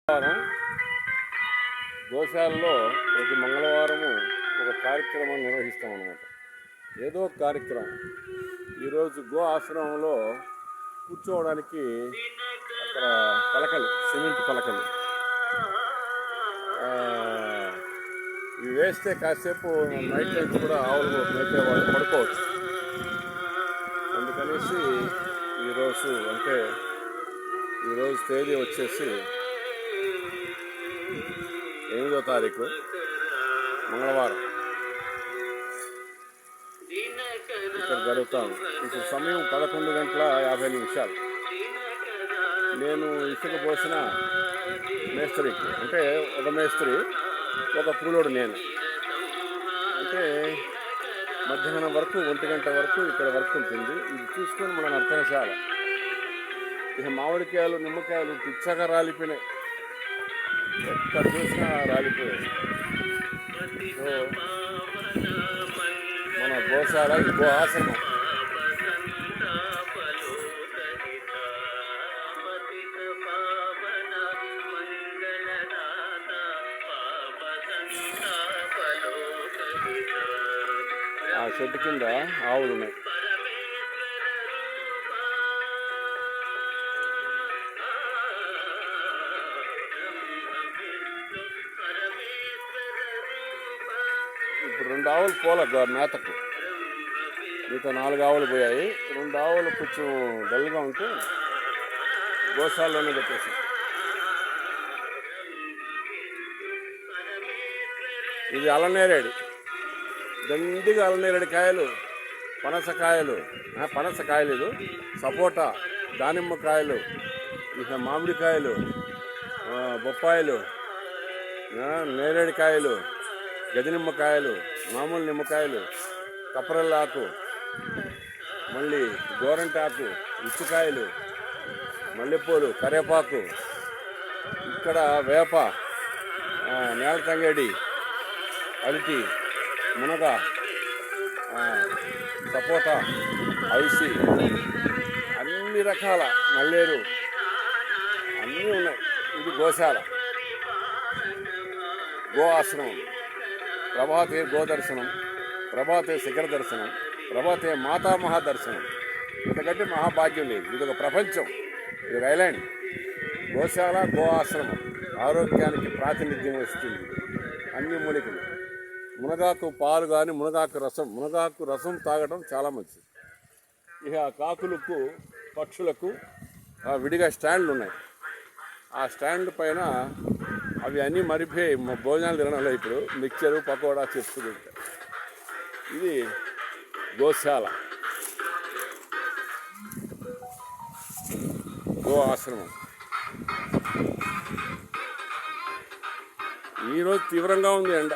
వారం గోశాలలో ప్రతి మంగళవారము ఒక కార్యక్రమం నిర్వహిస్తాం అన్నమాట. ఏదో ఒక కార్యక్రమం. ఈరోజు గో ఆశ్రమంలో కూర్చోవడానికి అక్కడ పలకలు, సిమెంట్ పలకలు ఇవి వేస్తే కాసేపు నైట్ టైమ్స్ కూడా ఆవులు మేపే వాళ్ళు పడుకోవచ్చు. అందుకనేసి ఈరోజు తేదీ వచ్చేసి 8వ తారీఖు మంగళవారం. ఇక్కడ జరుగుతాను. ఇప్పుడు సమయం 11:50. నేను ఇసుక పోసిన మేస్త్రికి, అంటే ఒక మేస్త్రి ఒక కూలోడు నేను. అంటే మధ్యాహ్నం వరకు 1 గంట వరకు ఇక్కడ వర్క్ ఉంటుంది. ఇది చూసుకొని మన నర్తనశాల. ఇక మామిడికాయలు, నిమ్మకాయలు పిచ్చగా రాలిపోయినాయి. ఎక్కడ చూసినా రాలిపోయాయి. సో మన గోశాల, గో ఆశ్రమం. ఆ చెట్టు కింద ఆవులు ఉన్నాయి. ఇప్పుడు 2 ఆవులు పోలే మేతకు. మిగతా 4 ఆవులు పోయాయి. 2 ఆవులు కొంచెం డల్గా ఉంటే గోశాలలోనే పెట్టేసి. ఇది అలనేరేడు, దండిగా అలనేరేడు కాయలు, పనసకాయలు, ఇది సపోటా, దానిమ్మకాయలు, ఇక మామిడికాయలు, బొప్పాయిలు, నేరేడుకాయలు, గది నిమ్మకాయలు, మామూలు నిమ్మకాయలు, కప్పరల్లాకు, మళ్ళీ గోరంటాకు, ఇచ్చుకాయలు, మల్లెపూలు, కరివేపాకు, ఇక్కడ వేప, నేల తంగేడి, అరటి, మునగ, సపోటా, అవిసి, అన్ని రకాల నల్లేరు అన్నీ ఉన్నాయి. ఇది గోశాల, గో ఆశ్రమం. ప్రభాతే గోదర్శనం, ప్రభాతే శిఖర దర్శనం, ప్రభాతే మాతామహా దర్శనం. ఇంతకంటే మహాభాగ్యం లేదు. ఇది ఒక ప్రపంచం, ఇది ఒక ఐలాండ్. గోశాల, గో ఆశ్రమం ఆరోగ్యానికి ప్రాతినిధ్యం వస్తుంది. అన్ని మూలికలు. మునగాకు పాలు కానీ మునగాకు రసం తాగడం చాలా మంచిది. ఇక కాకులకు, పక్షులకు విడిగా స్టాండ్లు ఉన్నాయి. ఆ స్టాండ్ పైన అవి అన్నీ మరిపోయి భోజనాలు తినడంలో ఇప్పుడు మిక్చరు, పకోడా, చిప్స్ తింటాయి. ఇది గోశాల, గో ఆశ్రమం. ఈరోజు తీవ్రంగా ఉంది ఎండ.